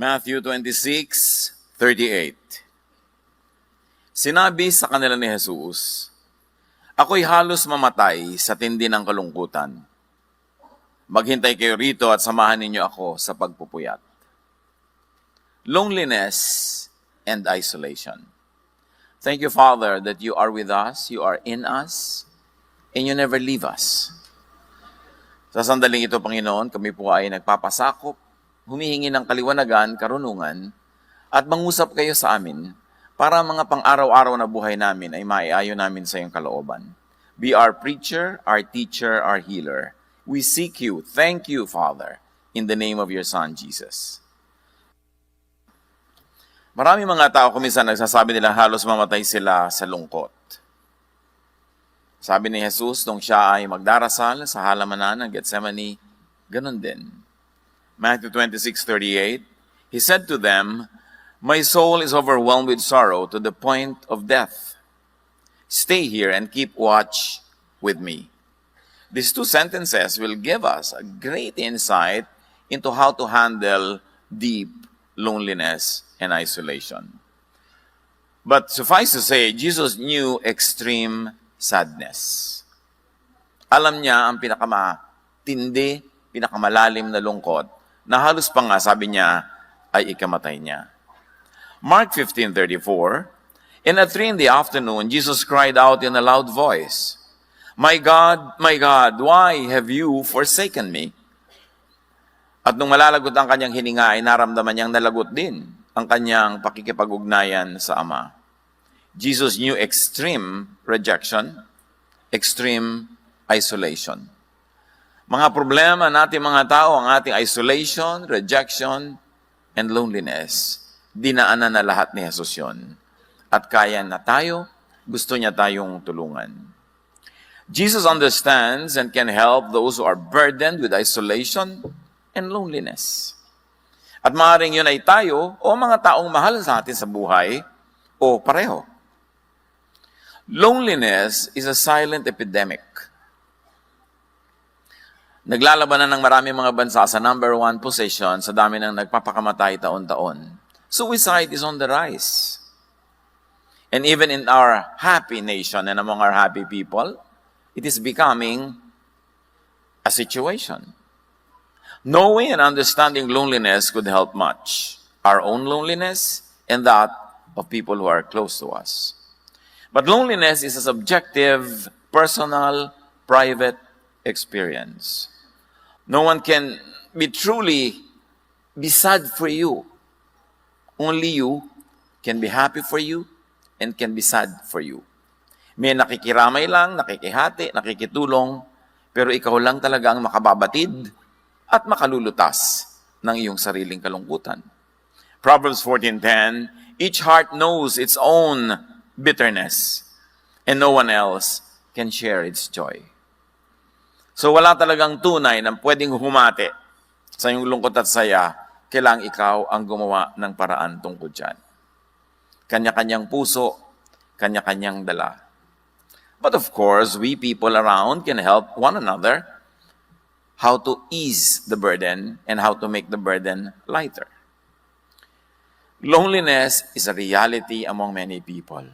Matthew 26:38. Sinabi sa kanila ni Jesus, "Ako'y halos mamatay sa tindi ng kalungkutan. Maghintay kayo rito at samahan ninyo ako sa pagpupuyat." Loneliness and isolation. Thank you, Father, that you are with us, you are in us, and you never leave us. Sa sandaling ito, Panginoon, kami po ay nagpapasakop, humihingi ng kaliwanagan, karunungan, at mangusap kayo sa amin para mga pang-araw-araw na buhay namin ay maiayon namin sa iyong kalooban. Be our preacher, our teacher, our healer. We seek you. Thank you, Father, in the name of your Son, Jesus. Marami mga tao kuminsan nagsasabi nila halos mamatay sila sa lungkot. Sabi ni Jesus nung siya ay magdarasal sa halamanan ng Gethsemane, ganun din. Matthew 26:38, He said to them, "My soul is overwhelmed with sorrow to the point of death. Stay here and keep watch with me." These two sentences will give us a great insight into how to handle deep loneliness and isolation. But suffice to say, Jesus knew extreme sadness. Alam niya ang pinakamatindi, pinakamalalim na lungkot, na halos pa nga, sabi niya, ay ikamatay niya. Mark 15:34, And at 3 p.m, Jesus cried out in a loud voice, my God, why have you forsaken me?" At nung malalagot ang kanyang hininga, ay naramdaman niyang nalagot din ang kanyang pakikipag-ugnayan sa Ama. Jesus knew extreme rejection, extreme isolation. Mga problema natin mga tao, ang ating isolation, rejection, and loneliness, dinaanan na lahat ni Jesus yun. At kaya na tayo, gusto niya tayong tulungan. Jesus understands and can help those who are burdened with isolation and loneliness. At maaaring yun ay tayo o mga taong mahal sa atin sa buhay o pareho. Loneliness is a silent epidemic. Naglalaban na ng maraming mga bansa sa number 1 position sa dami ng nagpapakamatay taon-taon. Suicide is on the rise. And even in our happy nation and among our happy people, it is becoming a situation. Knowing and understanding loneliness could help much. Our own loneliness and that of people who are close to us. But loneliness is a subjective, personal, private experience. No one can truly be sad for you. Only you can be happy for you and can be sad for you. May nakikiramay lang, nakikihati, nakikitulong, pero ikaw lang talaga ang makababatid at makalulutas ng iyong sariling kalungkutan. Proverbs 14:10, Each heart knows its own bitterness, and no one else can share its joy. So wala talagang tunay na pwedeng humati sa iyong lungkot at saya, kailangang ikaw ang gumawa ng paraan tungkol dyan. Kanya-kanyang puso, kanya-kanyang dala. But of course, we people around can help one another how to ease the burden and how to make the burden lighter. Loneliness is a reality among many people.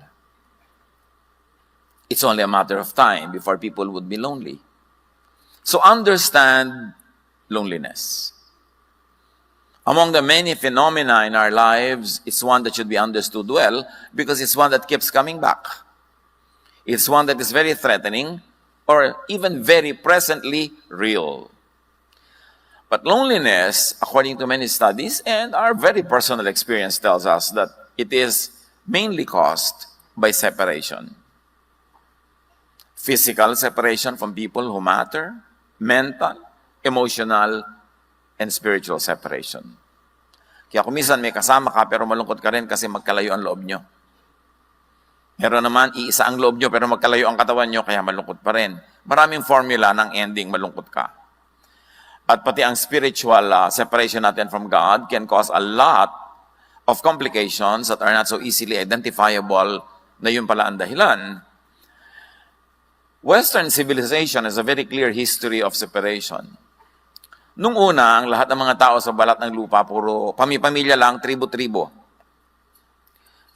It's only a matter of time before people would be lonely. So understand loneliness. Among the many phenomena in our lives, it's one that should be understood well because it's one that keeps coming back. It's one that is very threatening or even very presently real. But loneliness, according to many studies and our very personal experience tells us that it is mainly caused by separation. Physical separation from people who matter, mental, emotional, and spiritual separation. Kaya kung minsan may kasama ka pero malungkot ka rin kasi magkalayo ang loob nyo. Meron naman, iisa ang loob nyo pero magkalayo ang katawan nyo kaya malungkot pa rin. Maraming formula ng ending malungkot ka. At pati ang spiritual separation natin from God can cause a lot of complications that are not so easily identifiable na yun pala ang dahilan. Western civilization has a very clear history of separation. Nung una, ang lahat ng mga tao sa balat ng lupa, puro pamilya lang, tribo-tribo.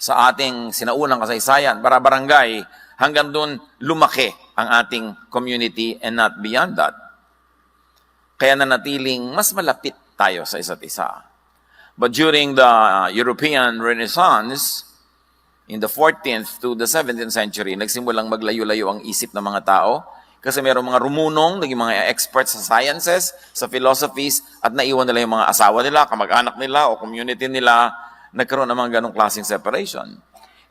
Sa ating sinaunang kasaysayan, para barangay, hanggang doon lumaki ang ating community and not beyond that. Kaya nanatiling mas malapit tayo sa isa't isa. But during the European Renaissance, in the 14th to the 17th century, nagsimulang maglayo-layo ang isip ng mga tao kasi mayroong mga rumunong, naging mga experts sa sciences, sa philosophies, at naiwan nila yung mga asawa nila, kamag-anak nila, o community nila, nagkaroon ng mga ganong klaseng separation.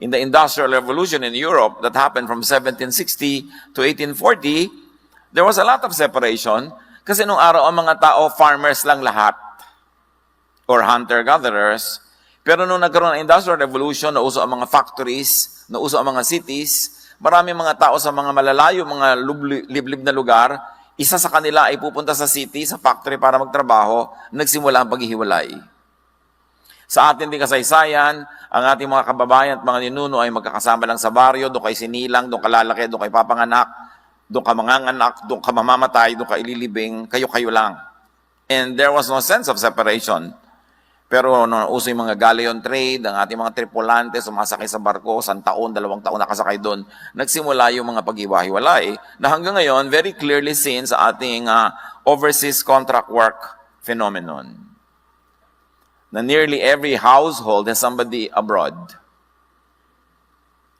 In the Industrial Revolution in Europe that happened from 1760 to 1840, there was a lot of separation kasi nung araw ang mga tao, farmers lang lahat or hunter-gatherers. Pero nung nagkaroon ng Industrial Revolution, nauso ang mga factories, nauso ang mga cities, maraming mga tao sa mga malalayo, mga liblib na lugar, isa sa kanila ay pupunta sa city, sa factory para magtrabaho, nagsimula ang paghihiwalay. Sa atin din kasaysayan, ang ating mga kababayan at mga ninuno ay magkakasama lang sa baryo, doon kay sinilang, doon ka lalaki, doon kay papanganak, doon ka manganganak, doon ka mamamatay, doon ka ililibing, kayo-kayo lang. And there was no sense of separation. Pero uso yung mga galleon trade, ang ating mga tripulante, sumasakay sa barko, 1 taon, 2 taon nakasakay doon, nagsimula yung mga paghiwa-hiwalay na hanggang ngayon, very clearly seen sa ating overseas contract work phenomenon. Na nearly every household has somebody abroad.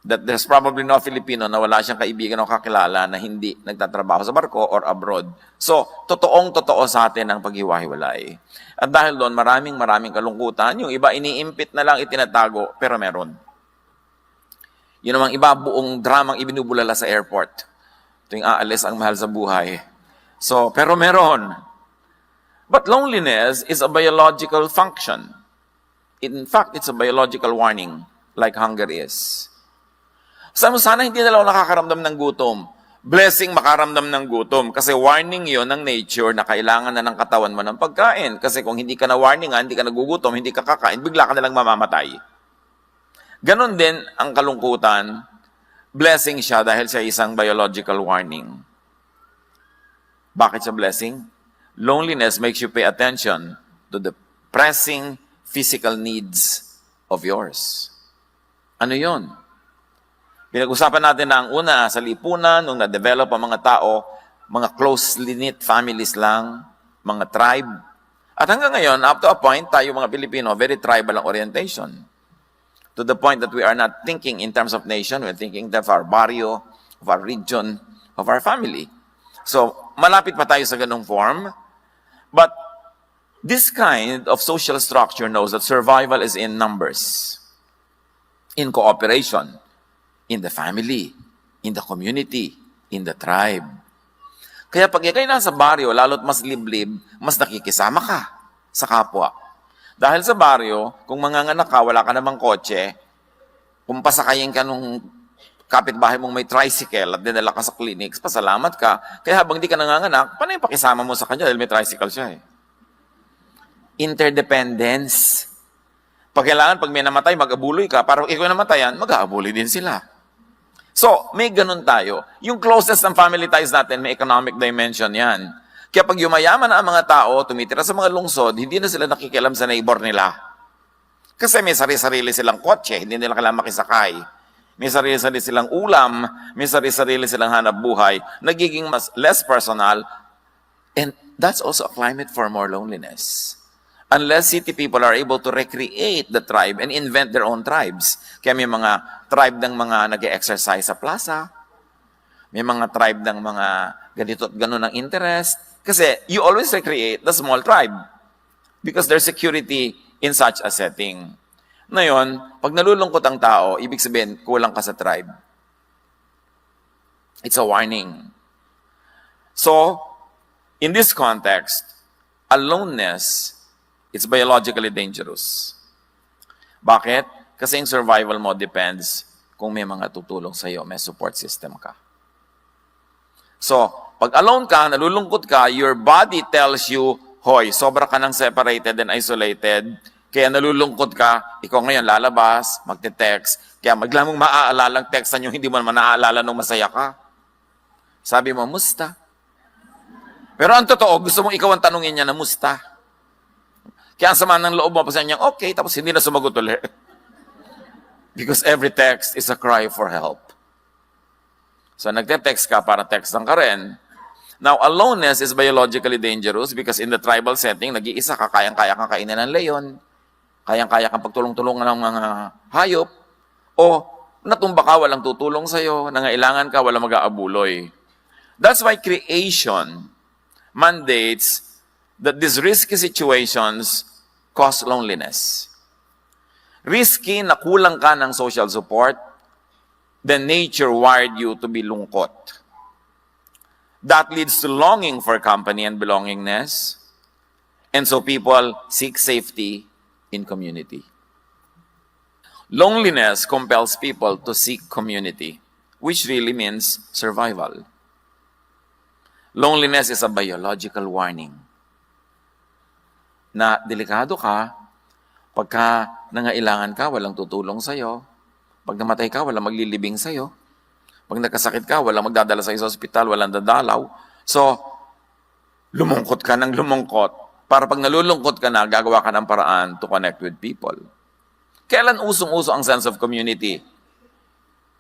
That there's probably no Filipino na wala siyang kaibigan o kakilala na hindi nagtatrabaho sa barko or abroad. So, totoong-totoo sa atin ang paghiwa-hiwalay. At dahil doon, maraming kalungkutan. Yung iba, iniimpit na lang, itinatago, pero meron. Yun namang iba, buong dramang ibinubulala sa airport. Tuwing aalis ang mahal sa buhay. So, pero meron. But loneliness is a biological function. In fact, it's a biological warning, like hunger is. Sana hindi na lang nakakaramdam ng gutom. Blessing makaramdam ng gutom. Kasi warning yon ng nature na kailangan na ng katawan mo ng pagkain. Kasi kung hindi ka na warningan, hindi ka nagugutom, hindi ka kakain, bigla ka na lang mamamatay. Ganon din ang kalungkutan. Blessing siya dahil siya isang biological warning. Bakit siya blessing? Loneliness makes you pay attention to the pressing physical needs of yours. Ano yon? Pinag-usapan natin na ang una sa lipunan, nung na-develop ang mga tao, mga closely knit families lang, mga tribe. At hanggang ngayon, up to a point, tayo mga Pilipino, very tribal ang orientation. To the point that we are not thinking in terms of nation, we're thinking of our barrio, of our region, of our family. So, malapit pa tayo sa ganung form. But this kind of social structure knows that survival is in numbers, in cooperation, in the family, in the community, in the tribe. Kaya pag ikay nasa baryo, lalo't mas liblib, mas nakikisama ka sa kapwa. Dahil sa baryo, kung manganganak ka, wala ka namang kotse, kung pasakayin ka nung kapitbahay mong may tricycle at dinala ka sa clinics, pasalamat ka. Kaya habang di ka nanganganak, paano yung pakisama mo sa kanya dahil may tricycle siya eh? Interdependence. Pag kailangan, pag may namatay, mag-abuloy ka. Para ikaw namatayan, mag-aabuloy din sila. So, may ganun tayo. Yung closest ng family ties natin, may economic dimension yan. Kaya pag yumayaman na ang mga tao, tumitira sa mga lungsod, hindi na sila nakikialam sa neighbor nila. Kasi may sarili-sarili silang kotse, hindi nila kailangan makisakay. May sarili-sarili silang ulam, may sarili-sarili silang hanap buhay, nagiging mas less personal, and that's also a climate for more loneliness. Unless city people are able to recreate the tribe and invent their own tribes. Kaya may mga tribe ng mga nag-exercise sa plaza, may mga tribe ng mga ganito at gano'n ng interest. Kasi you always recreate the small tribe because there's security in such a setting. Ngayon, pag nalulungkot ang tao, ibig sabihin, kulang ka sa tribe. It's a warning. So, in this context, aloneness, it's biologically dangerous. Bakit? Kasi yung survival mo depends kung may mga tutulong sa'yo, may support system ka. So, pag alone ka, nalulungkot ka, your body tells you, hoy, sobra ka nang separated and isolated, kaya nalulungkot ka, ikaw ngayon lalabas, magte-text, kaya magla mong maaalalang textan yung hindi mo naman naaalala nung masaya ka. Sabi mo, musta? Pero ang totoo, gusto mong ikaw ang tanungin niya na musta. Kaya ang sama ng loob mo, pa niya, okay, tapos hindi na sumagot ulit. Because every text is a cry for help. So nagte-text ka para textan ka rin. Now, aloneness is biologically dangerous because in the tribal setting, nag-iisa ka, kayang-kaya kang kainin ng leon, kayang-kaya kang pagtulong-tulungan ng mga hayop, o natumba ka, walang tutulong sa'yo, nangailangan ka, walang mag-aabuloy. That's why creation mandates that these risky situations cause loneliness. Risky na kulang ka ng social support, then nature wired you to be lungkot. That leads to longing for company and belongingness, and so people seek safety in community. Loneliness compels people to seek community, which really means survival. Loneliness is a biological warning na delikado ka pagka nangailangan ka, walang tutulong sa'yo. Pag namatay ka, walang maglilibing sa'yo. Pag nagkasakit ka, walang magdadala sa'yo sa ospital, walang dadalaw. So, lumungkot ka ng lumungkot para pag nalulungkot ka na, gagawa ka ng paraan to connect with people. Kailan usong-uso ang sense of community?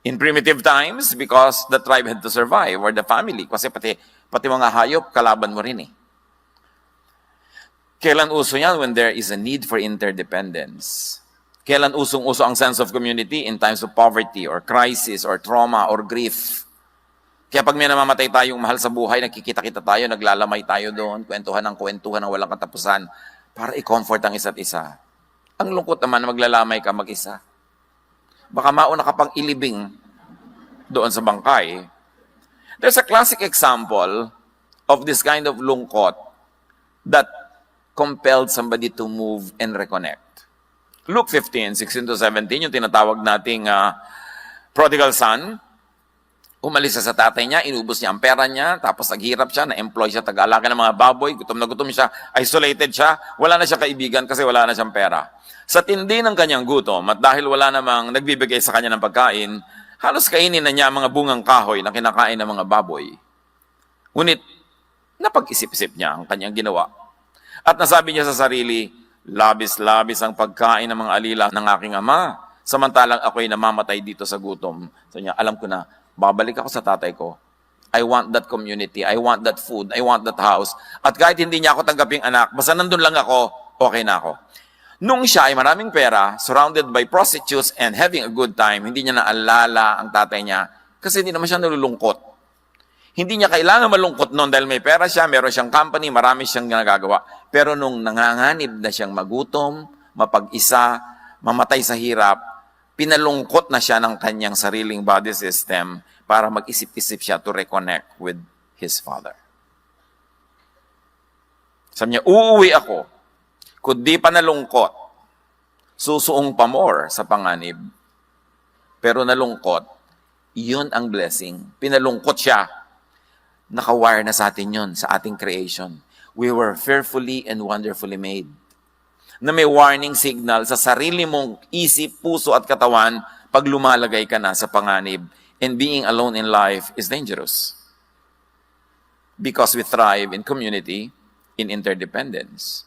In primitive times, because the tribe had to survive, or the family. Kasi pati mga hayop, kalaban mo rin eh. Kailan uso yan? When there is a need for interdependence. Kailan usong-uso ang sense of community? In times of poverty, or crisis, or trauma, or grief. Kaya pag may namamatay tayong mahal sa buhay, nakikita-kita tayo, naglalamay tayo doon, kwentuhan ng walang katapusan, para i-comfort ang isa't isa. Ang lungkot naman na maglalamay ka mag-isa. Baka mauna ka pang ilibing doon sa bangkay. There's a classic example of this kind of lungkot that compelled somebody to move and reconnect. Luke 15, 16-17, yung tinatawag nating prodigal son, umalis siya sa tatay niya, inubos niya ang pera niya, tapos naghirap siya, na-employ siya, tag-alaga ng mga baboy, gutom na gutom siya, isolated siya, wala na siya kaibigan kasi wala na siyang pera. Sa tindi ng kanyang gutom, at dahil wala namang nagbibigay sa kanya ng pagkain, halos kainin na niya ang mga bungang kahoy na kinakain ng mga baboy. Ngunit, napag-isip-isip niya ang kanyang ginawa. At nasabi niya sa sarili, labis-labis ang pagkain ng mga alila ng aking ama, samantalang ako'y namamatay dito sa gutom. So niya, alam ko na, babalik ako sa tatay ko. I want that community, I want that food, I want that house. At kahit hindi niya ako tanggaping anak, basta nandun lang ako, okay na ako. Nung siya ay maraming pera, surrounded by prostitutes and having a good time, hindi niya naalala ang tatay niya kasi hindi naman siya nalulungkot. Hindi niya kailangan malungkot noon dahil may pera siya, meron siyang company, marami siyang nagagawa. Pero nung nanganganib na siyang magutom, mapag-isa, mamatay sa hirap, pinalungkot na siya ng kanyang sariling body system para mag-isip-isip siya to reconnect with his father. Sabi niya, uuwi ako, kundi pa nalungkot, susuong pa more sa panganib. Pero nalungkot, yun ang blessing. Pinalungkot siya. Nakawire na sa atin yun, sa ating creation. We were fearfully and wonderfully made. Na may warning signal sa sarili mong isip, puso at katawan pag lumalagay ka na sa panganib. And being alone in life is dangerous. Because we thrive in community, in interdependence.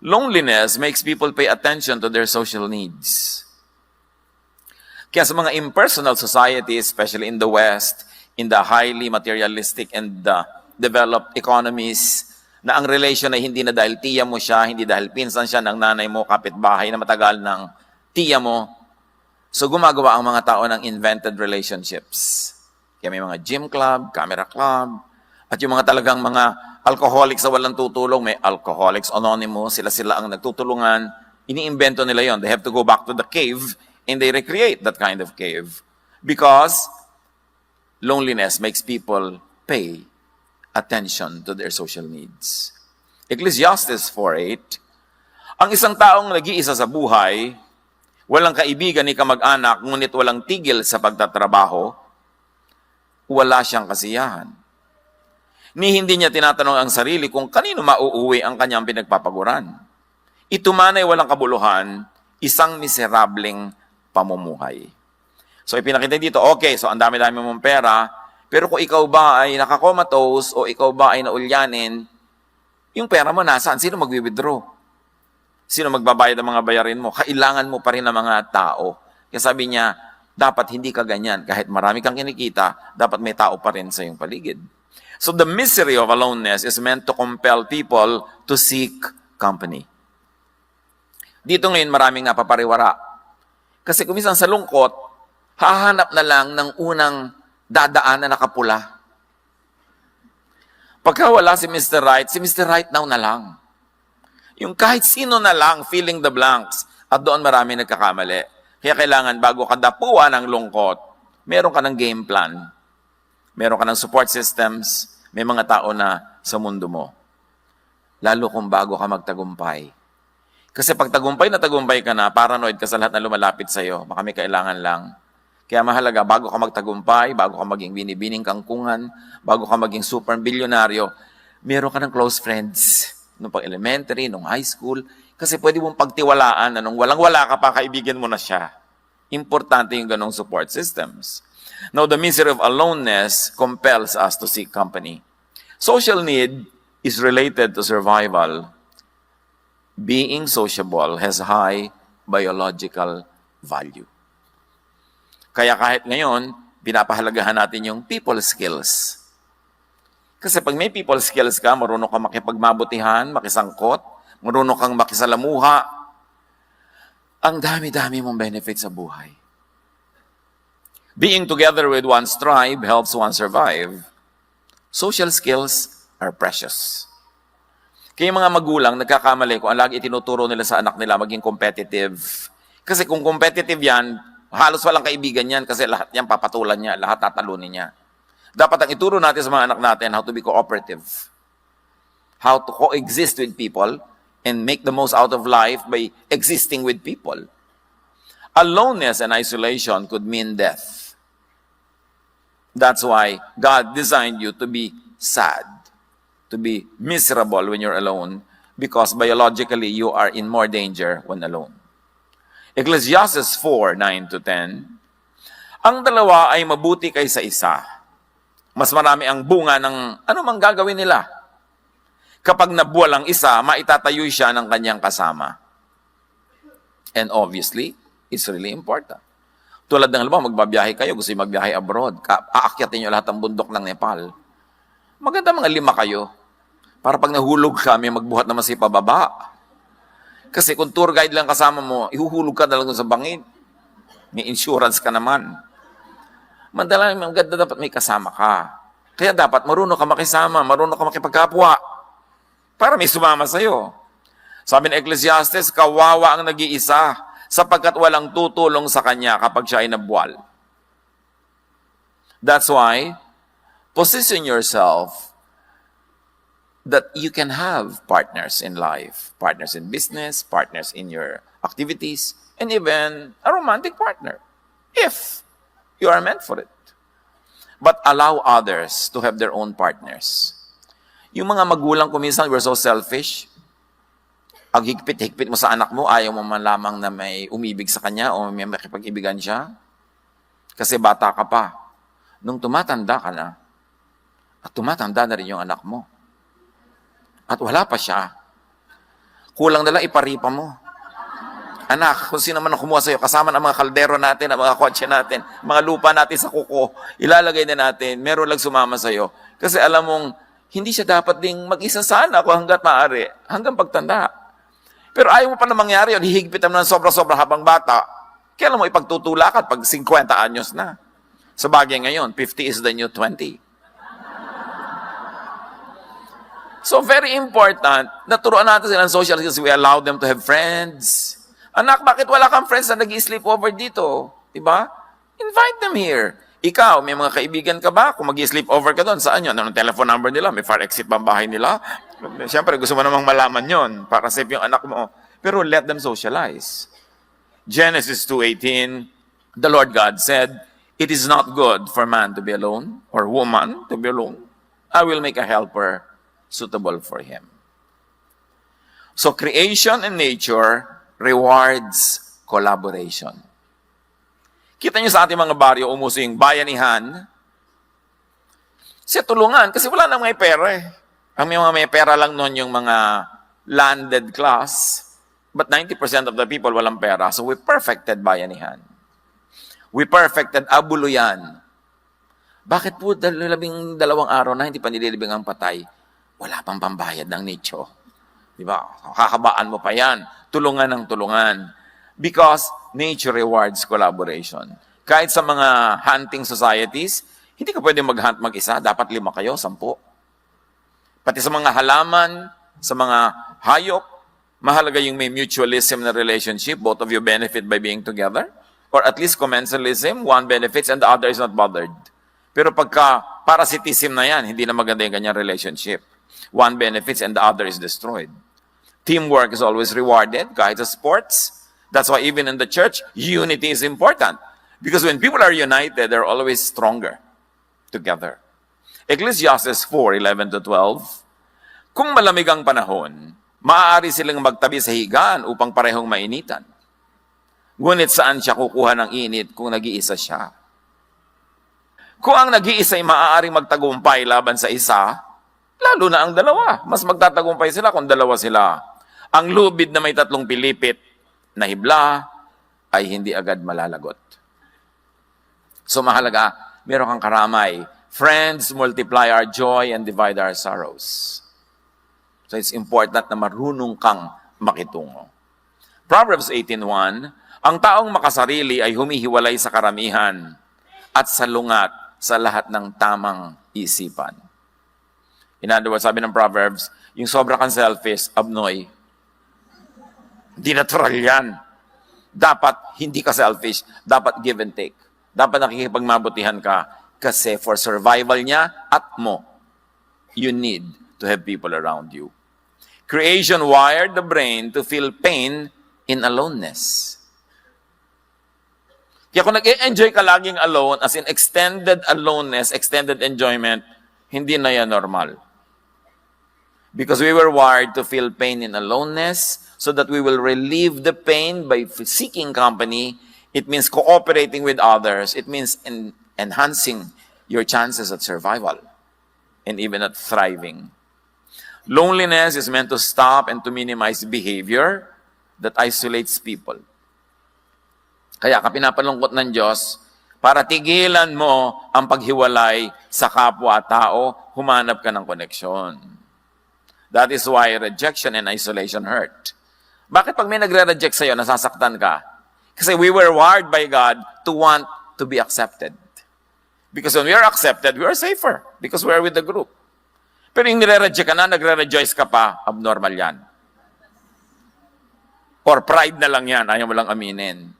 Loneliness makes people pay attention to their social needs. Kaya sa mga impersonal societies, especially in the West, in the highly materialistic and developed economies, na ang relation ay hindi na dahil tiya mo siya, hindi dahil pinsan siya ng nanay mo, kapitbahay na matagal ng tiya mo. So gumagawa ang mga tao ng invented relationships. Kaya may mga gym club, camera club, at yung mga talagang mga alcoholics na walang tutulong, may Alcoholics Anonymous, sila ang nagtutulungan, iniimbento nila yon. They have to go back to the cave and they recreate that kind of cave. Because loneliness makes people pay attention to their social needs. Ecclesiastes 4:8, ang isang taong nag-iisa sa buhay, walang kaibigan ni kamag-anak, ngunit walang tigil sa pagtatrabaho, wala siyang kasiyahan. Ni hindi niya tinatanong ang sarili kung kanino mauuwi ang kanyang pinagpapaguran. Ito man ay walang kabuluhan, isang miserableng pamumuhay. So ipinakita dito, okay, so ang dami-dami mong pera, Pero kung ikaw ba ay nakakomatose o ikaw ba ay naulyanin, yung pera mo nasaan? Sino magwi-withdraw? Sino magbabayad ng mga bayarin mo? Kailangan mo pa rin ng mga tao. Kaya sabi niya, dapat hindi ka ganyan. Kahit marami kang kinikita, dapat may tao pa rin sa iyong paligid. So the misery of aloneness is meant to compel people to seek company. Dito ngayon maraming napapariwara. Kasi kung minsan sa lungkot, hahanap na lang ng unang dadaan na nakapula. Pagka wala si Mr. Right, si Mr. Right now na lang. Yung kahit sino na lang, filling the blanks. At doon marami nagkakamali. Kaya kailangan bago ka dapuan ng lungkot, meron ka ng game plan. Meron ka ng support systems. May mga tao na sa mundo mo. Lalo kung bago ka magtagumpay. Kasi pag tagumpay na tagumpay ka na, paranoid ka sa lahat na lumalapit sa'yo. Baka may kailangan lang. Kaya mahalaga, bago ka magtagumpay, bago ka maging binibining kangkungan, bago ka maging super bilyonaryo, meron ka ng close friends. Nung pag-elementary, nung high school. Kasi pwede mong pagtiwalaan na nung walang-wala ka pa, kaibigan mo na siya. Importante yung ganong support systems. Now, the misery of aloneness compels us to seek company. Social need is related to survival. Being sociable has high biological value. Kaya kahit ngayon, pinapahalagahan natin yung people skills. Kasi pag may people skills ka, marunong kang makipagmabutihan, makisangkot, marunong kang makisalamuha, ang dami-dami mong benefits sa buhay. Being together with one's tribe helps one survive. Social skills are precious. Kaya yung mga magulang, nagkakamali kung ang lagi itinuturo nila sa anak nila maging competitive. Kasi kung competitive yan, halos walang kaibigan yan kasi lahat yan papatulan niya, lahat tatalunin niya. Dapat ang ituro natin sa mga anak natin how to be cooperative. How to coexist with people and make the most out of life by existing with people. Aloneness and isolation could mean death. That's why God designed you to be sad, to be miserable when you're alone, because biologically you are in more danger when alone. Ecclesiastes 4:9-10, ang dalawa ay mabuti kaysa isa. Mas marami ang bunga ng anumang gagawin nila. Kapag nabuwal ang isa, maitatayo siya ng kanyang kasama. And obviously, it's really important. Tulad ng halimbawa, magbabiyahe kayo, gusto yung magbiyahe abroad, aakyatin nyo lahat ng bundok ng Nepal. Maganda mga 5 kayo. Para pag nahulog ka, may magbuhat naman sa pababa. Kasi kung tour guide lang kasama mo, ihuhulog ka na lang sa bangin. May insurance ka naman. Madalang maganda dapat may kasama ka. Kaya dapat marunong ka makisama, marunong ka makipagkapwa. Para may sumama sa'yo. Sabi ng Ecclesiastes, kawawa ang nag-iisa sapagkat walang tutulong sa kanya kapag siya ay nabuwal. That's why, position yourself that you can have partners in life, partners in business, partners in your activities, and even a romantic partner, if you are meant for it. But allow others to have their own partners. Yung mga magulang ko minsan, we're so selfish. Ang higpit-higpit mo sa anak mo, ayaw mo man lamang na may umibig sa kanya o may makipag-ibigan siya. Kasi bata ka pa. Nung tumatanda ka na, at tumatanda na rin yung anak mo. At wala pa siya. Kulang na lang iparipa mo. Anak, kung sino man ang kumuha sa'yo, kasama ng mga kaldero natin, ang mga kotse natin, mga lupa natin sa kuko, ilalagay na natin, meron lang sumama sa'yo. Kasi alam mong, hindi siya dapat ding mag-isa sana kung hanggat maaari, hanggang pagtanda. Pero ayaw mo pa na mangyari yun, hihigpitan mo ng sobra-sobra habang bata, kailan mo ipagtutulakan pag 50 anyos na. Sa bagay ngayon, 50 is the new 20. So very important, naturuan natin silang social skills, we allow them to have friends. Anak, bakit wala kang friends na nag-i-sleep over dito? Diba? Invite them here. Ikaw, may mga kaibigan ka ba? Kung mag-i-sleep over ka doon, saan yun? Anong telephone number nila? May fire exit ba ang bahay nila? Siyempre, gusto mo namang malaman yon para safe yung anak mo. Pero let them socialize. Genesis 2:18, the Lord God said, "It is not good for man to be alone, or woman to be alone. I will make a helper suitable for him." So creation and nature rewards collaboration. Kita nyo sa ating mga baryo, umuso yung bayanihan, Kasi tulungan, kasi wala nang may pera eh. Ang mga may pera lang noon yung mga landed class, but 90% of the people walang pera. So we perfected bayanihan. We perfected abuluyan. Bakit po 12 araw na hindi pa nililibing ang patay? Wala pang pambayad ng nicho. Di ba? Kakabaan mo pa yan. Tulungan ng tulungan. Because nature rewards collaboration. Kahit sa mga hunting societies, hindi ka pwede mag-hunt mag-isa. Dapat 5 kayo, 10. Pati sa mga halaman, sa mga hayop, mahalaga yung may mutualism na relationship. Both of you benefit by being together. Or at least commensalism, one benefits and the other is not bothered. Pero pagka parasitism na yan, hindi na maganda yung kanyang relationship. One benefits and the other is destroyed. Teamwork is always rewarded, kahit sa sports. That's why even in the church, unity is important. Because when people are united, they're always stronger together. Ecclesiastes 4:11-12, kung malamig ang panahon, maaari silang magtabi sa higaan upang parehong mainitan. Ngunit saan siya kukuha ng init kung nag-iisa siya? Kung ang nag-iisa ay maaaring magtagumpay laban sa isa, lalo na ang dalawa. Mas magtatagumpay sila kung dalawa sila. Ang lubid na may 3 pilipit na hibla ay hindi agad malalagot. So mahalaga, meron kang karamay. Friends multiply our joy and divide our sorrows. So it's important na marunong kang makitungo. Proverbs 18:1, ang taong makasarili ay humihiwalay sa karamihan at salungat sa lahat ng tamang isipan. In other words, sabi ng Proverbs, yung sobra kang selfish, abnoy. Hindi natural yan. Dapat hindi ka selfish. Dapat give and take. Dapat nakikipagmabutihan ka kasi for survival niya at mo, you need to have people around you. Creation wired the brain to feel pain in aloneness. Kaya kung nag-enjoy ka laging alone, as in extended aloneness, extended enjoyment, hindi na yan normal. Because we were wired to feel pain in aloneness so that we will relieve the pain by seeking company. It means cooperating with others. It means enhancing your chances at survival and even at thriving. Loneliness is meant to stop and to minimize behavior that isolates people. Kaya ka pinapalungkot ng Diyos para tigilan mo ang paghiwalay sa kapwa-tao, humanap ka ng koneksyon. That is why rejection and isolation hurt. Bakit pag may nagre-reject sa'yo, nasasaktan ka? Kasi we were wired by God to want to be accepted. Because when we are accepted, we are safer because we are with the group. Pero yung nire-reject ka na, nagre-rejoice ka pa, abnormal yan. Or pride na lang yan, ayaw mo lang aminin.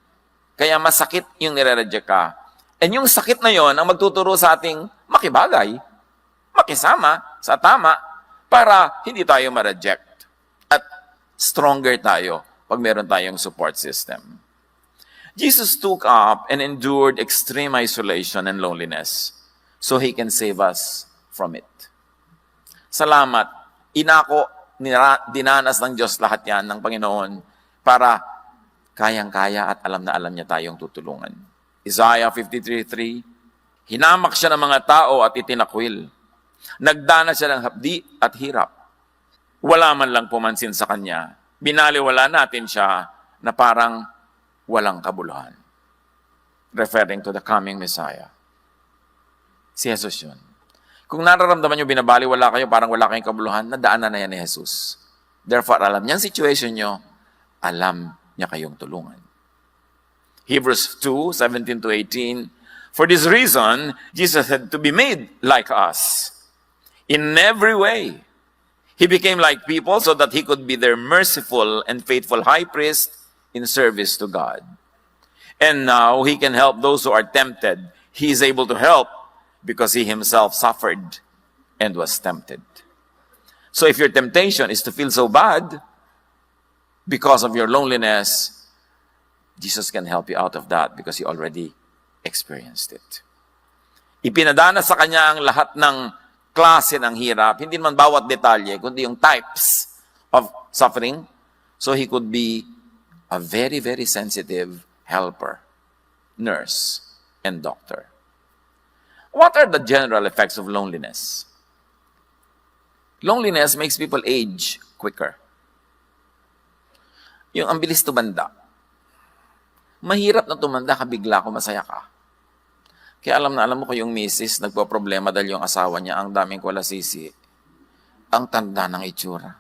Kaya masakit yung nire-reject ka. And yung sakit na yon ang magtuturo sa ating makibagay, makisama sa tama, para hindi tayo ma-reject. At stronger tayo pag meron tayong support system. Jesus took up and endured extreme isolation and loneliness so He can save us from it. Salamat. Inako, dinanas ng Diyos lahat yan ng Panginoon para kayang-kaya at alam na alam niya tayong tutulungan. Isaiah 53:3, hinamak siya ng mga tao at itinakwil. Nagdana siya ng hapdi at hirap. Wala man lang pumansin sa kanya. Binaliwala natin siya na parang walang kabuluhan. Referring to the coming Messiah. Si Jesus yun. Kung nararamdaman nyo binabaliwala kayo, parang wala kayong kabuluhan, nadaanan na yan ni Jesus. Therefore, alam niya ang situation nyo, alam niya kayong tulungan. Hebrews 2:17-18, for this reason, Jesus had to be made like us. In every way, He became like people so that He could be their merciful and faithful high priest in service to God. And now, He can help those who are tempted. He is able to help because He Himself suffered and was tempted. So if your temptation is to feel so bad because of your loneliness, Jesus can help you out of that because He already experienced it. Ipinadana sa Kanya ang lahat ng klase ng hirap, hindi naman bawat detalye, kundi yung types of suffering, so He could be a very, very sensitive helper, nurse, and doctor. What are the general effects of loneliness? Loneliness makes people age quicker. Yung ang bilis tumanda. Mahirap na tumanda ka bigla kung masaya ka. Kaya alam mo ko yung misis, nagpo-problema dahil yung asawa niya, ang daming kulasisi. Ang tanda ng itsura.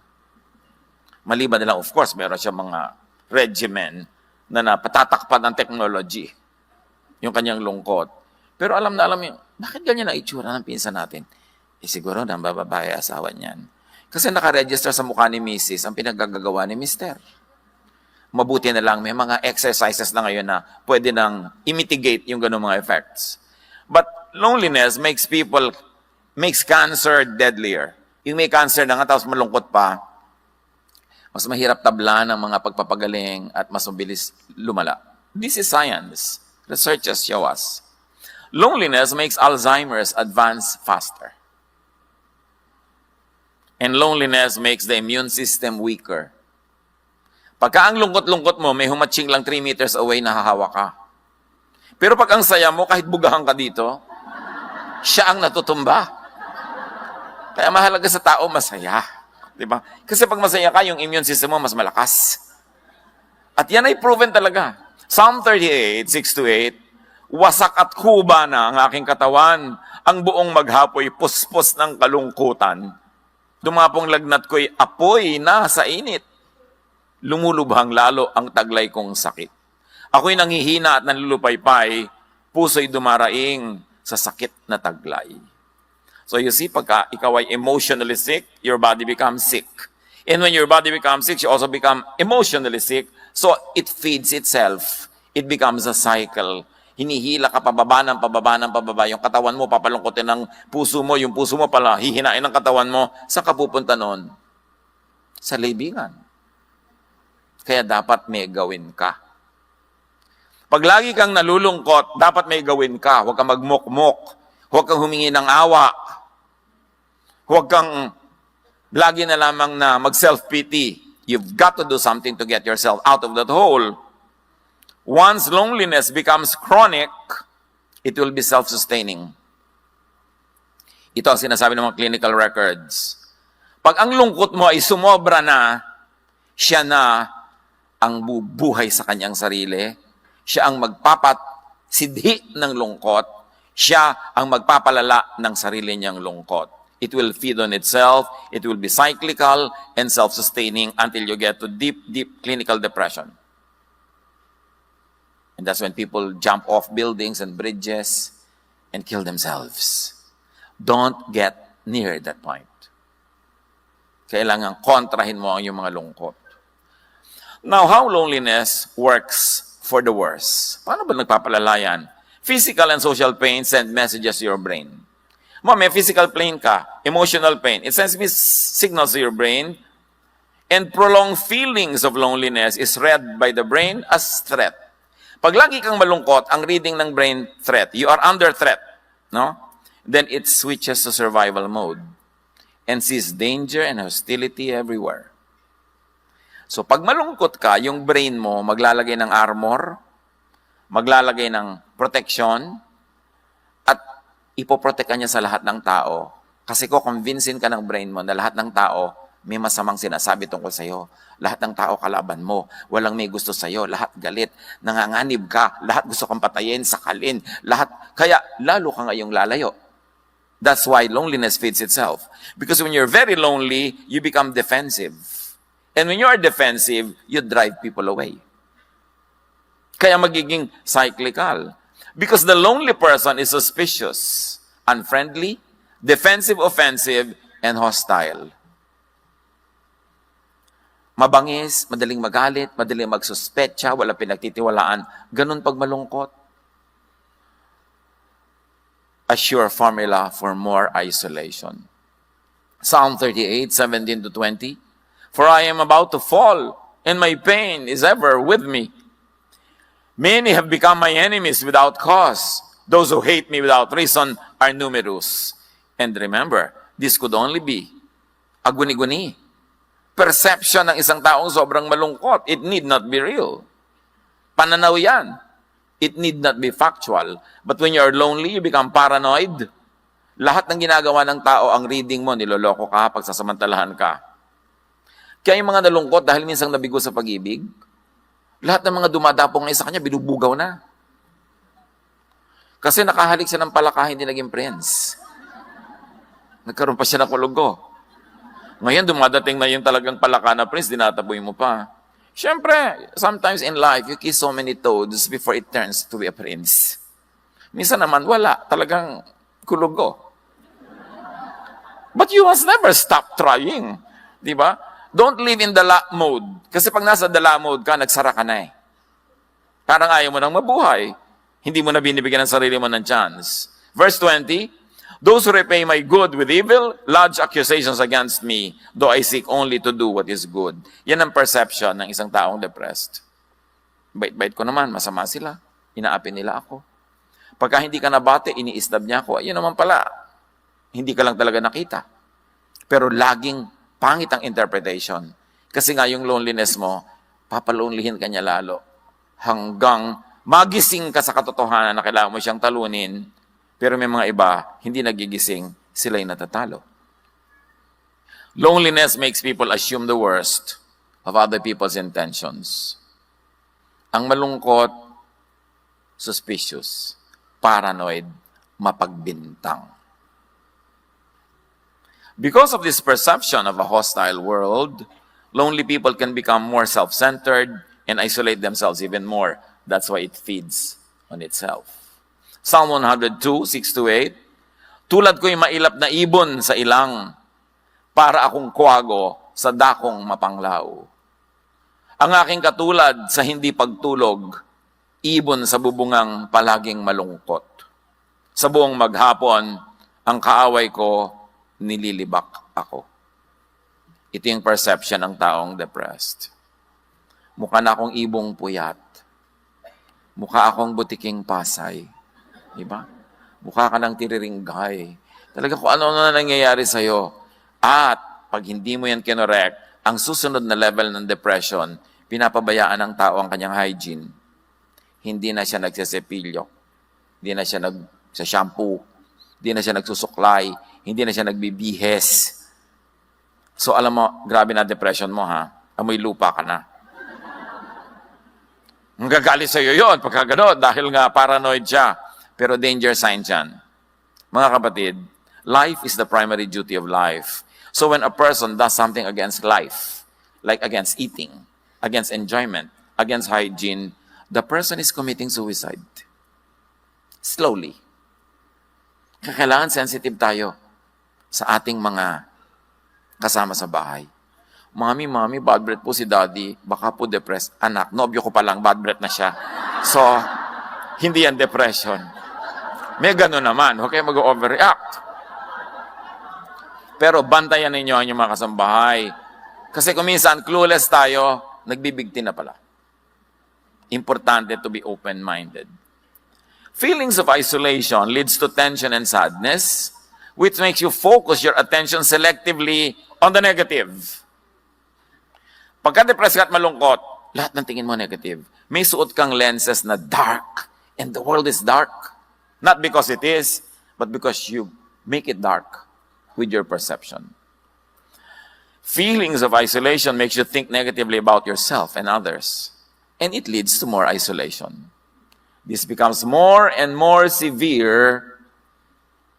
Maliban na lang, of course, meron siya mga regimen na napatatakpan ng technology. Yung kanyang lungkot. Pero alam yung, bakit ganyan ang itsura ng pinsan natin? Siguro nang bababae asawa niyan. Kasi nakaregister sa mukha ni misis ang pinagagagawa ni mister. Mabuti na lang, may mga exercises na ngayon na pwede nang i-mitigate yung ganung mga effects. But loneliness makes cancer deadlier. Yung may cancer na nga, tapos malungkot pa, mas mahirap tablan ng mga pagpapagaling at mas mabilis lumala. This is science. Researchers show us. Loneliness makes Alzheimer's advance faster. And loneliness makes the immune system weaker. Pagka ang lungkot-lungkot mo, may humatching lang 3 meters away, nahahawa ka. Pero pag ang saya mo, kahit bugahan ka dito, siya ang natutumba. Kaya mahalaga sa tao, masaya. Diba? Kasi pag masaya ka, yung immune system mo mas malakas. At yan ay proven talaga. Psalm 38, 6-8, wasak at kuba na ang aking katawan, ang buong maghapoy, puspos ng kalungkutan. Dumapong lagnat ko'y apoy na sa init. Lumulubhang lalo ang taglay kong sakit. Ako'y nanghihina at nanlulupaypay, puso'y dumaraing sa sakit na taglay. So you see, pagka ikaw ay emotionally sick, your body becomes sick. And when your body becomes sick, you also become emotionally sick. So it feeds itself. It becomes a cycle. Hinihila ka pababa ng pababa. Yung katawan mo, papalungkotin ng puso mo. Yung puso mo pala, hihinain ng katawan mo. Saan ka pupunta nun? Sa libingan. Kaya dapat may gawin ka. Pag lagi kang nalulungkot, dapat may gawin ka. Huwag kang magmukmok. Huwag kang humingi ng awa. Huwag kang lagi na lamang na mag-self-pity. You've got to do something to get yourself out of that hole. Once loneliness becomes chronic, it will be self-sustaining. Ito ang sinasabi ng mga clinical records. Pag ang lungkot mo ay sumobra na, siya na ang bubuhay sa kanyang sarili. Siya ang magpapatsidhi ng lungkot. Siya ang magpapalala ng sarili niyang lungkot. It will feed on itself. It will be cyclical and self-sustaining until you get to deep, deep clinical depression. And that's when people jump off buildings and bridges and kill themselves. Don't get near that point. Kailangan kontrahin mo ang iyong mga lungkot. Now, how loneliness works for the worse. Paano ba nagpapalala yan? Physical and social pain send messages to your brain. May physical pain ka, emotional pain. It sends signals to your brain. And prolonged feelings of loneliness is read by the brain as threat. Pag lagi kang malungkot, ang reading ng brain threat, you are under threat, no? Then it switches to survival mode and sees danger and hostility everywhere. So pag malungkot ka, yung brain mo maglalagay ng armor, maglalagay ng protection, at ipoprotekta niya sa lahat ng tao. Kasi convincein ka ng brain mo na lahat ng tao may masamang sinasabi tungkol sa'yo. Lahat ng tao kalaban mo. Walang may gusto sa'yo. Lahat galit. Nanganganib ka. Lahat gusto kang patayin, sakalin. Lahat. Kaya lalo ka ngayong lalayo. That's why loneliness feeds itself. Because when you're very lonely, you become defensive. And when you are defensive, you drive people away. Kaya magiging cyclical. Because the lonely person is suspicious, unfriendly, defensive, offensive, and hostile. Mabangis, madaling magalit, madaling magsuspetsa, wala pinagtitiwalaan. Ganun pag malungkot. A sure formula for more isolation. Psalm 38, 17-20. For I am about to fall, and my pain is ever with me. Many have become my enemies without cause. Those who hate me without reason are numerous. And remember, this could only be a guni-guni. Perception ng isang taong sobrang malungkot. It need not be real. Pananaw yan. It need not be factual. But when you are lonely, you become paranoid. Lahat ng ginagawa ng tao, ang reading mo, niloloko ka, pagsasamantalahan ka. Kaya yung mga nalungkot dahil minsang nabigo sa pag-ibig, lahat ng mga dumadapong na sa kanya, binubugaw na. Kasi nakahalik siya ng palaka, hindi naging prince. Nagkaroon pa siya ng kulugo. Ngayon, dumadating na yung talagang palaka na prince, dinataboy mo pa. Siyempre, sometimes in life, you kiss so many toads before it turns to be a prince. Minsan naman, wala. Talagang kulugo. But you must never stop trying. Di ba? Don't live in the la mode. Kasi pag nasa the la mode ka, nagsara ka na eh. Parang ayaw mo nang mabuhay. Hindi mo na binibigyan ng sarili mo ng chance. Verse 20, those who repay my good with evil, lodge accusations against me, though I seek only to do what is good. Yan ang perception ng isang taong depressed. Bait-bait ko naman, masama sila. Inaapi nila ako. Pagka hindi ka nabate, iniistab niya ako. Ayun naman pala, hindi ka lang talaga nakita. Pero laging pangit ang interpretation. Kasi nga yung loneliness mo, papalonelihin ka niya lalo. Hanggang magising ka sa katotohanan na kailangan mo siyang talunin, pero may mga iba, hindi nagigising, sila'y natatalo. Loneliness makes people assume the worst of other people's intentions. Ang malungkot, suspicious, paranoid, mapagbintang. Because of this perception of a hostile world, lonely people can become more self-centered and isolate themselves even more. That's why it feeds on itself. Psalm 102, 6-8, tulad ko'y mailap na ibon sa ilang, para akong kuwago sa dakong mapanglaw. Ang aking katulad sa hindi pagtulog, ibon sa bubungang palaging malungkot. Sa buong maghapon, ang kaaway ko, nililibak ako. Ito yung perception ng taong depressed. Mukha na akong ibong puyat. Mukha akong butiking pasay. Diba? Mukha ka ng tiriringgay. Talaga kung ano na nangyayari sa'yo. At pag hindi mo yan kinorek, ang susunod na level ng depression, pinapabayaan ng tao ang kanyang hygiene. Hindi na siya nagsesepilyo. Hindi na siya nagsa-shampoo. Hindi na siya nagsusuklay. Hindi na siya nagbibihes. So alam mo, grabe na depression mo ha. Amoy lupa ka na. Magagalit sa'yo yun pagka gano'n dahil nga paranoid siya. Pero danger sign yan. Mga kapatid, life is the primary duty of life. So when a person does something against life, like against eating, against enjoyment, against hygiene, the person is committing suicide. Slowly. Kailangan sensitive tayo sa ating mga kasama sa bahay. Mami, bad breath po si daddy. Baka po depressed. Anak, nobyo ko pa lang, bad breath na siya. So, hindi yan depression. May gano'n naman. Okay, mag-overreact. Pero bantayan ninyo ang inyong mga kasambahay. Kasi kung minsan, clueless tayo, nagbibigti na pala. Importante to be open-minded. Feelings of isolation leads to tension and sadness, which makes you focus your attention selectively on the negative. Pagka-depressed ka at malungkot, lahat ng tingin mo negative. May suot kang lenses na dark, and the world is dark. Not because it is, but because you make it dark with your perception. Feelings of isolation makes you think negatively about yourself and others, and it leads to more isolation. This becomes more and more severe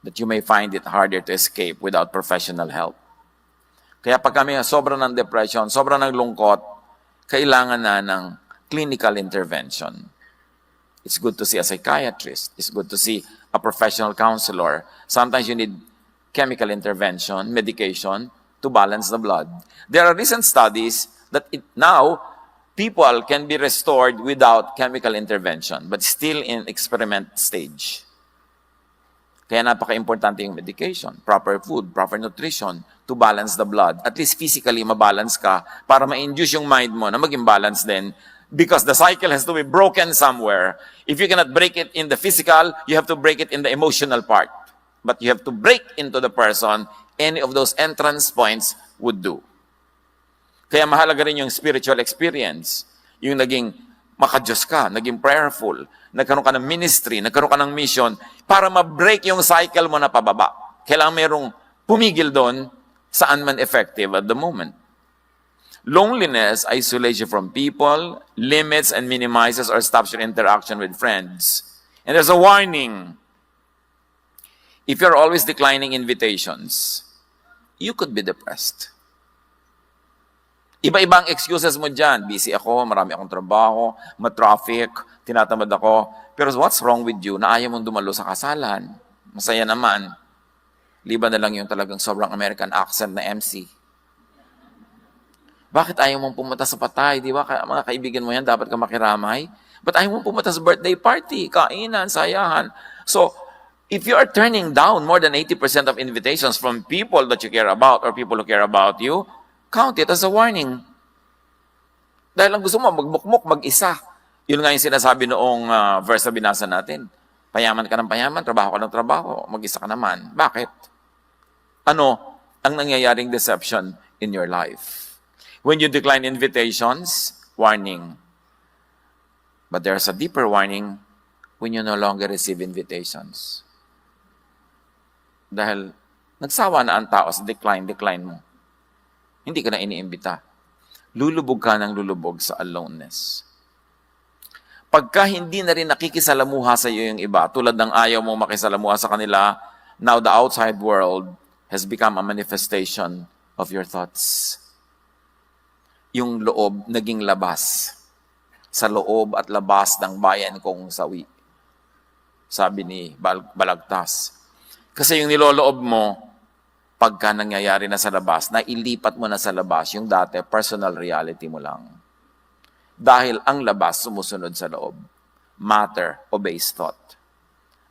that you may find it harder to escape without professional help. Kaya pag kami sobrang ng depression, sobrang ng lungkot, kailangan na ng clinical intervention. It's good to see a psychiatrist. It's good to see a professional counselor. Sometimes you need chemical intervention, medication, to balance the blood. There are recent studies that now people can be restored without chemical intervention, but still in experiment stage. Kaya napaka-importante yung medication, proper food, proper nutrition to balance the blood. At least physically mabalance ka para ma-induce yung mind mo na maging balance din because the cycle has to be broken somewhere. If you cannot break it in the physical, you have to break it in the emotional part. But you have to break into the person. Any of those entrance points would do. Kaya mahalaga rin yung spiritual experience. Yung naging Maka-Diyos ka, naging prayerful, nagkaroon ka ng ministry, nagkaroon ka ng mission, para ma-break yung cycle mo na pababa. Kailangan mayroong pumigil doon saan man effective at the moment. Loneliness isolates you from people, limits and minimizes or stops your interaction with friends. And there's a warning. If you're always declining invitations, you could be depressed. Iba-ibang excuses mo dyan. Busy ako, marami akong trabaho, ma-traffic, tinatamad ako. Pero what's wrong with you na ayaw mong dumalo sa kasalan? Masaya naman. Liban na lang yung talagang sobrang American accent na MC. Bakit ayaw mong pumunta sa patay? Di ba? Mga kaibigan mo yan, dapat ka makiramay. But ayaw mong pumunta sa birthday party, kainan, sayahan. So, if you are turning down more than 80% of invitations from people that you care about or people who care about you, count it as a warning. Dahil ang gusto mo, magbukmok, mag-isa. Yun nga yung sinasabi noong verse na binasa natin. Payaman ka ng payaman, trabaho ka ng trabaho, mag-isa ka naman. Bakit? Ano ang nangyayaring deception in your life? When you decline invitations, warning. But there's a deeper warning when you no longer receive invitations. Dahil nagsawa na ang tao sa decline mo. Hindi ka na iniimbita. Lulubog ka ng lulubog sa aloneness. Pagka hindi na rin nakikisalamuha sa iyo yung iba, tulad ng ayaw mong makisalamuha sa kanila, now the outside world has become a manifestation of your thoughts. Yung loob naging labas. Sa loob at labas ng bayan kong sawi. Sabi ni Balagtas. Kasi yung niloloob mo, pagka nangyayari na sa labas, na ilipat mo na sa labas yung dati, personal reality mo lang. Dahil ang labas sumusunod sa loob. Matter obeys thought.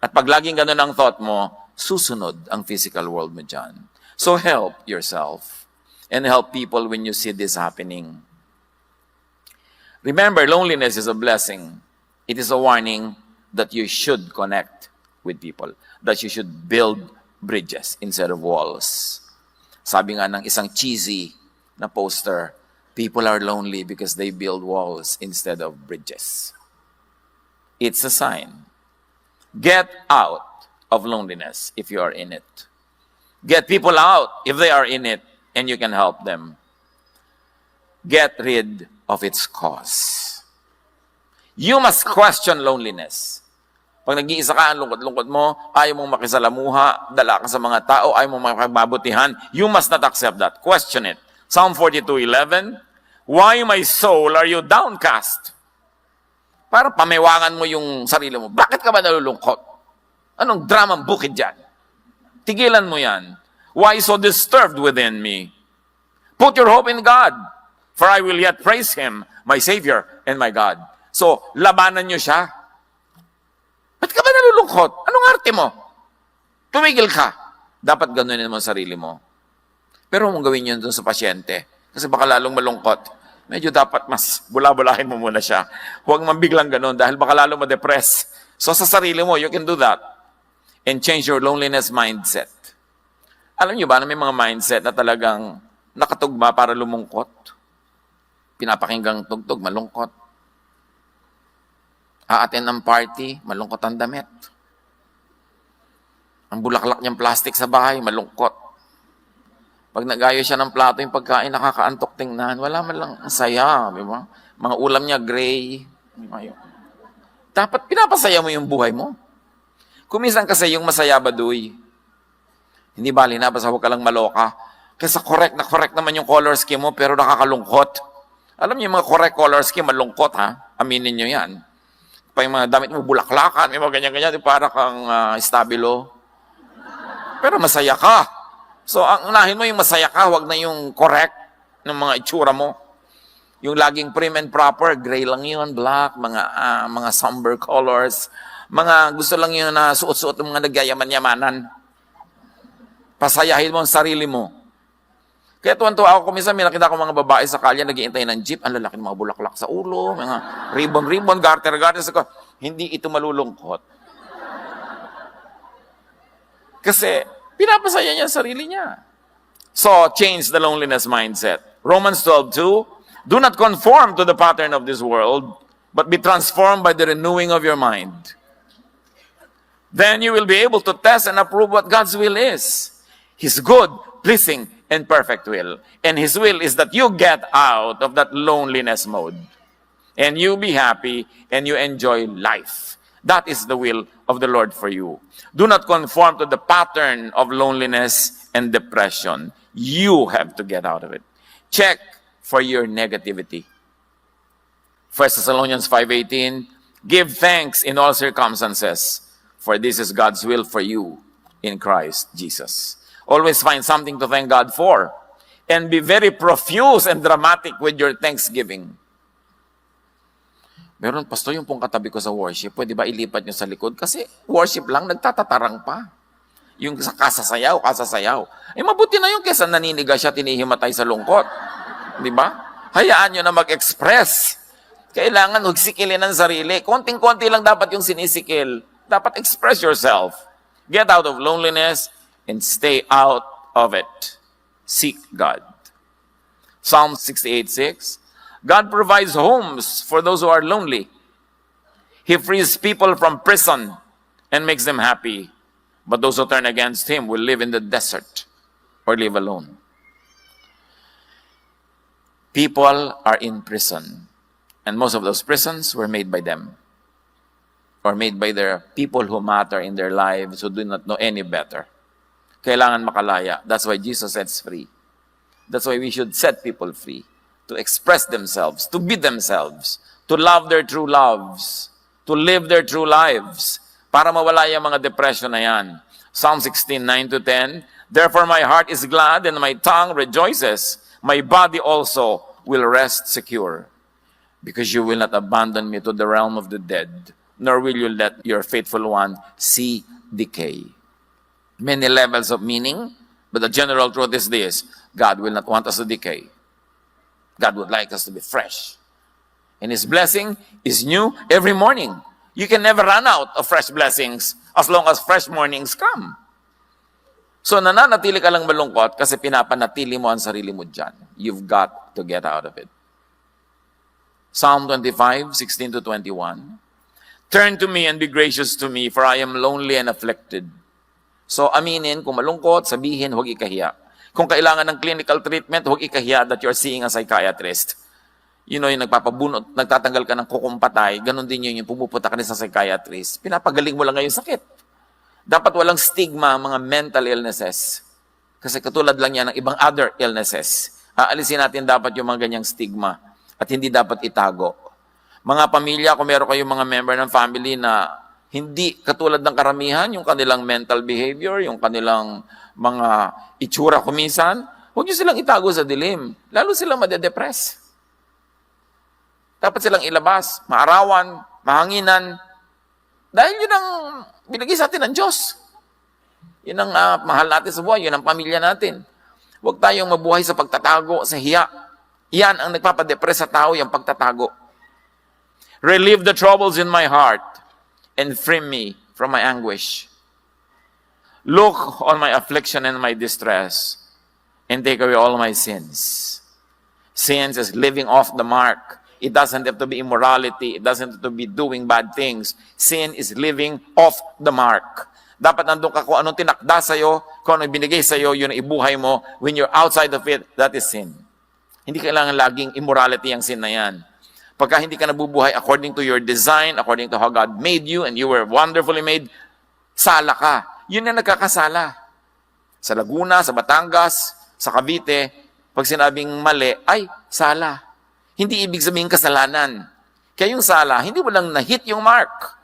At pag laging ganun ang thought mo, susunod ang physical world mo dyan. So help yourself and help people when you see this happening. Remember, loneliness is a blessing. It is a warning that you should connect with people, that you should build bridges instead of walls. Sabi nga ng isang cheesy na poster, people are lonely because they build walls instead of bridges. It's a sign. Get out of loneliness if you are in it. Get people out if they are in it and you can help them. Get rid of its cause. You must question loneliness. Pag nag-iisa ka, ang lungkot-lungkot mo, ayaw mong makisalamuha, dala ka sa mga tao, ayaw mong makibabutihan, you must not accept that. Question it. Psalm 42:11, why, my soul, are you downcast? Para pamiwangan mo yung sarili mo. Bakit ka ba nalulungkot? Anong dramang bukid dyan? Tigilan mo yan. Why so disturbed within me? Put your hope in God, for I will yet praise Him, my Savior and my God. So, labanan nyo siya. Ba't ka ba nalulungkot? Anong arte mo? Tumigil ka. Dapat ganunin mo ang sarili mo. Pero mong gawin yun dun sa pasyente. Kasi baka lalong malungkot. Medyo dapat mas bula-bulahin mo muna siya. Huwag man biglang ganun dahil baka lalong ma-depress. So sa sarili mo, you can do that. And change your loneliness mindset. Alam niyo ba na may mga mindset na talagang nakatugma para lumungkot? Pinapakinggang tugtog, malungkot. Aaten ng party, malungkot ang damit. Ang bulaklak niyang plastic sa bahay, malungkot. Pag nagayo siya ng plato yung pagkain, nakakaantok tingnan. Wala man lang ang saya, di ba? Mga ulam niya, gray. Dapat pinapasaya mo yung buhay mo. Kumisan kasi yung masaya baduy. Hindi bali na, basta huwag ka lang maloka. Kasi correct naman yung color scheme mo, pero nakakalungkot. Alam niyo yung mga correct color scheme, malungkot ha? Aminin niyo yan. Pa yung mga damit mo, bulaklakan, may mga ganyan-ganyan, para kang stabilo. Pero masaya ka. So, ang unahin mo yung masaya ka, wag na yung correct ng mga itsura mo. Yung laging prim and proper, gray lang yun, black, mga somber colors. Mga gusto lang yun na suot-suot ng mga nagyayaman-yamanan. Pasayahin mo ang sarili mo. Kaya tuwan-tuwa ako, kuminsan may nakita ko mga babae sa kalye, nag-iintay ng jeep, ang lalaki ng mga bulaklak sa ulo, mga ribbon-ribbon, garter-garter. Hindi ito malulungkot. Kasi, pinapasaya niya ang sarili niya. So, change the loneliness mindset. Romans 12:2, do not conform to the pattern of this world, but be transformed by the renewing of your mind. Then you will be able to test and approve what God's will is. His good, pleasing, and perfect will. And His will is that you get out of that loneliness mode. And you be happy and you enjoy life. That is the will of the Lord for you. Do not conform to the pattern of loneliness and depression. You have to get out of it. Check for your negativity. 1 Thessalonians 5:18, give thanks in all circumstances, for this is God's will for you in Christ Jesus. Always find something to thank God for. And be very profuse and dramatic with your thanksgiving. Meron, pastor, yung pong katabi ko sa worship, pwede ba ilipat nyo sa likod? Kasi worship lang, nagtatatarang pa. Yung sa kasasayaw. Eh mabuti na yung kesa naniniga siya, tinihimatay sa lungkot. Di ba? Hayaan nyo na mag-express. Kailangan magsikilin ang sarili. Konting-konti lang dapat yung sinisikil. Dapat express yourself. Get out of loneliness and stay out of it. Seek God. Psalm 68:6. God provides homes for those who are lonely. He frees people from prison and makes them happy. But those who turn against Him will live in the desert or live alone. People are in prison. And most of those prisons were made by them. Or made by their people who matter in their lives, who do not know any better. Kailangan makalaya. That's why Jesus sets free. That's why we should set people free. To express themselves, to be themselves, to love their true loves, to live their true lives, para mawala yung mga depression na yan. Psalm 16:9-10, therefore my heart is glad and my tongue rejoices. My body also will rest secure. Because you will not abandon me to the realm of the dead, nor will you let your faithful one see decay. Many levels of meaning, but the general truth is this: God will not want us to decay. God would like us to be fresh. And His blessing is new every morning. You can never run out of fresh blessings as long as fresh mornings come. So nananatili ka lang malungkot kasi pinapanatili mo ang sarili mo dyan. You've got to get out of it. Psalm 25:16-21. Turn to me and be gracious to me, for I am lonely and afflicted. So aminin, kung malungkot, sabihin, huwag ikahiya. Kung kailangan ng clinical treatment, huwag ikahiya that you're seeing a psychiatrist. You know, yung nagpapabunot, nagtatanggal ka ng kukumpatay, ganun din yun, yung pumupunta ka rin sa psychiatrist. Pinapagaling mo lang ngayon sakit. Dapat walang stigma mga mental illnesses. Kasi katulad lang yan ng ibang other illnesses. Aalisin natin dapat yung mga ganyang stigma at hindi dapat itago. Mga pamilya, kung meron kayong mga member ng family na hindi katulad ng karamihan, yung kanilang mental behavior, yung kanilang mga itsura kuminsan, huwag nyo silang itago sa dilim. Lalo silang madedepress. Dapat silang ilabas, maarawan, mahanginan. Dahil yun ang binigay sa atin ng Diyos. Yun ang mahal natin sa buhay, yun ang pamilya natin. Huwag tayong mabuhay sa pagtatago, sa hiya. Yan ang nagpapadepress sa tao, yung pagtatago. Relieve the troubles in my heart and free me from my anguish. Look on my affliction and my distress and take away all my sins. Sins is living off the mark. It doesn't have to be immorality. It doesn't have to be doing bad things. Sin is living off the mark. Dapat nandun ka kung anong tinakda sa'yo, kung anong binigay sa'yo, yun ang ibuhay mo. When you're outside of it, that is sin. Hindi kailangan laging immorality ang sin na yan. Pagka hindi ka nabubuhay according to your design, according to how God made you, and you were wonderfully made, sala ka. Yun na nagkakasala. Sa Laguna, sa Batangas, sa Cavite, pag sinabing mali, ay, sala. Hindi ibig sabihin kasalanan. Kaya yung sala, hindi mo lang na-hit yung mark.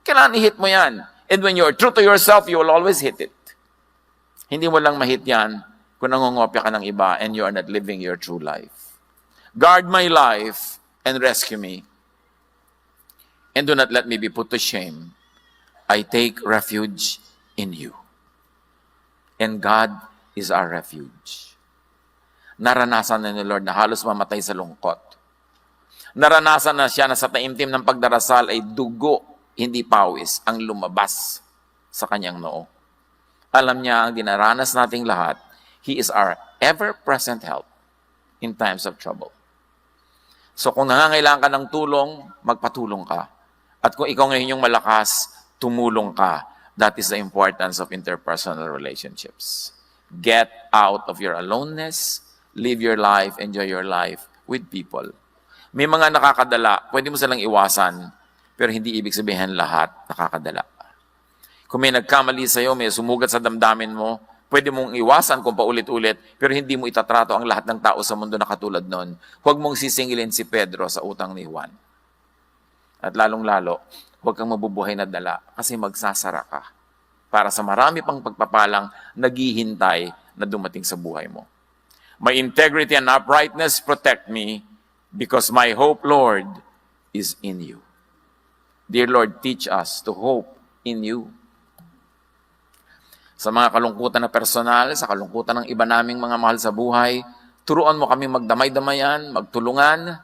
Kailangan i-hit mo yan. And when you're true to yourself, you will always hit it. Hindi mo lang ma-hit yan kung nangungopya ka ng iba and you are not living your true life. Guard my life and rescue me. And do not let me be put to shame. I take refuge in you. And God is our refuge. Naranasan na ni Lord na halos mamatay sa lungkot. Naranasan na siya na sa taimtim ng pagdarasal ay dugo, hindi pawis, ang lumabas sa kanyang noo. Alam niya ang dinaranas nating lahat. He is our ever-present help in times of trouble. So kung nangangailangan ka ng tulong, magpatulong ka. At kung ikaw ngayon yung malakas, tumulong ka. That is the importance of interpersonal relationships. Get out of your aloneness, live your life, enjoy your life with people. May mga nakakadala, pwede mo silang iwasan, pero hindi ibig sabihin lahat nakakadala. Kung may nagkamali sa'yo, may sumugat sa damdamin mo, pwede mong iwasan kung paulit-ulit, pero hindi mo itatrato ang lahat ng tao sa mundo na katulad nun. Huwag mong sisingilin si Pedro sa utang ni Juan. At lalong-lalo, huwag kang mabubuhay na dala kasi magsasara ka para sa marami pang pagpapalang naghihintay na dumating sa buhay mo. My integrity and uprightness protect me because my hope, Lord, is in you. Dear Lord, teach us to hope in you. Sa mga kalungkutan na personal, sa kalungkutan ng iba naming mga mahal sa buhay, turuan mo kami magdamay-damayan, magtulungan,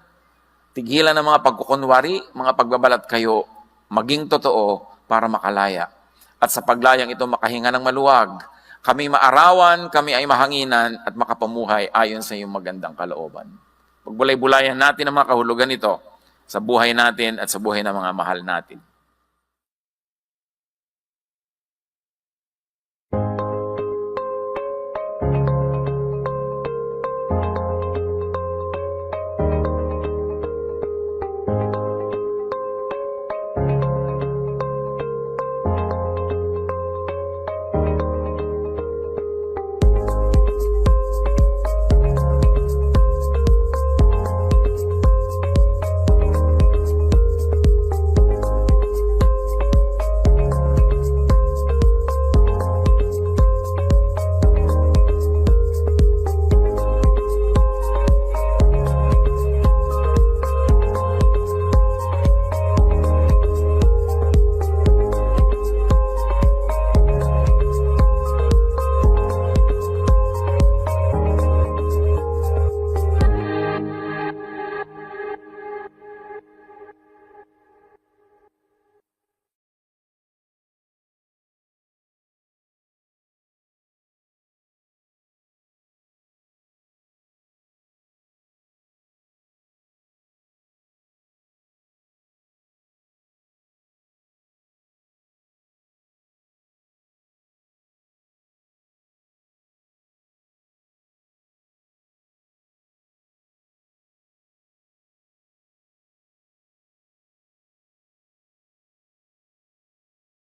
tigilan ng mga pagkukunwari, mga pagbabalat kayo, maging totoo para makalaya. At sa paglayang ito makahinga ng maluwag, kami maarawan, kami ay mahanginan at makapamuhay ayon sa iyong magandang kalooban. Pagbulay-bulayan natin ang mga kahulugan nito sa buhay natin at sa buhay ng mga mahal natin.